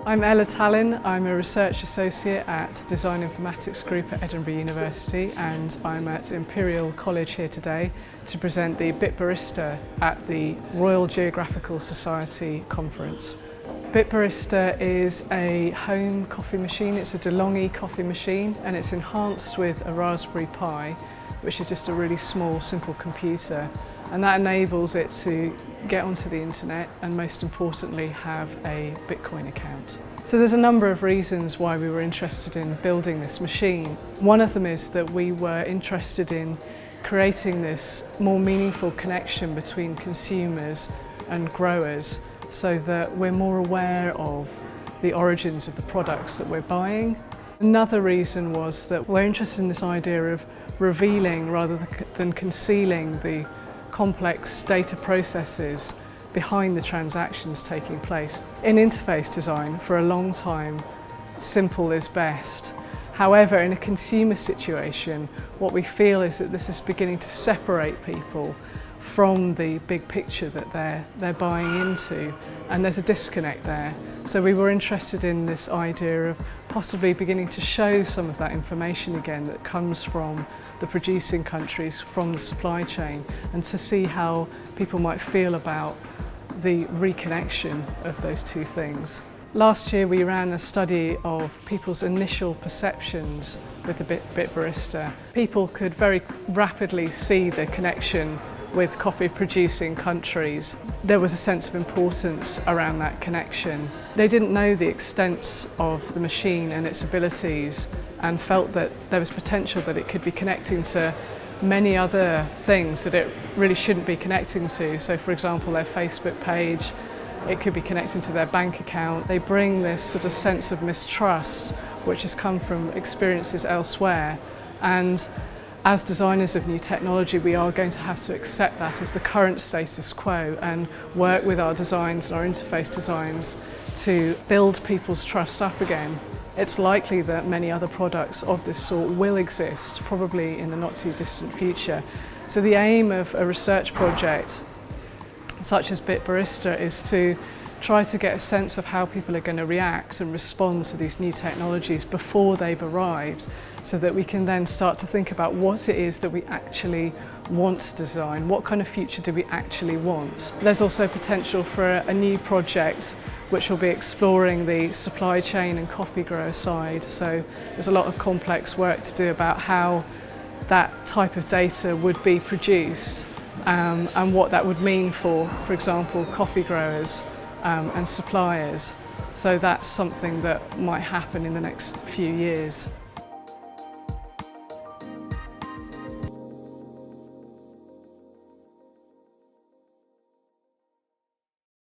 I'm Ella Tallinn. I'm a research associate at Design Informatics Group at Edinburgh University, and I'm at Imperial College here today to present the BitBarista at the Royal Geographical Society conference. BitBarista is a home coffee machine. It's a DeLonghi coffee machine, and it's enhanced with a Raspberry Pi, which is just a really small, simple computer. And that enables it to get onto the internet and, most importantly, have a Bitcoin account. So there's a number of reasons why we were interested in building this machine. One of them is that we were interested in creating this more meaningful connection between consumers and growers, so that we're more aware of the origins of the products that we're buying. Another reason was that we're interested in this idea of revealing rather than concealing the complex data processes behind the transactions taking place. In interface design, for a long time, simple is best. However, in a consumer situation, what we feel is that this is beginning to separate people from the big picture that they're buying into, and there's a disconnect there. So we were interested in this idea of possibly beginning to show some of that information again that comes from the producing countries, from the supply chain, and to see how people might feel about the reconnection of those two things. Last year we ran a study of people's initial perceptions with the BitBarista. People could very rapidly see the connection with coffee producing countries. There was a sense of importance around that connection. They didn't know the extent of the machine and its abilities, and felt that there was potential that it could be connecting to many other things that it really shouldn't be connecting to. So for example, their Facebook page, it could be connecting to their bank account. They bring this sort of sense of mistrust which has come from experiences elsewhere, and as designers of new technology, we are going to have to accept that as the current status quo and work with our designs and our interface designs to build people's trust up again. It's likely that many other products of this sort will exist, probably in the not too distant future. So the aim of a research project such as BitBarista is to try to get a sense of how people are going to react and respond to these new technologies before they've arrived, so that we can then start to think about what it is that we actually want to design, what kind of future do we actually want. There's also potential for a new project which will be exploring the supply chain and coffee grower side. So there's a lot of complex work to do about how that type of data would be produced and what that would mean for example, coffee growers and suppliers. So that's something that might happen in the next few years.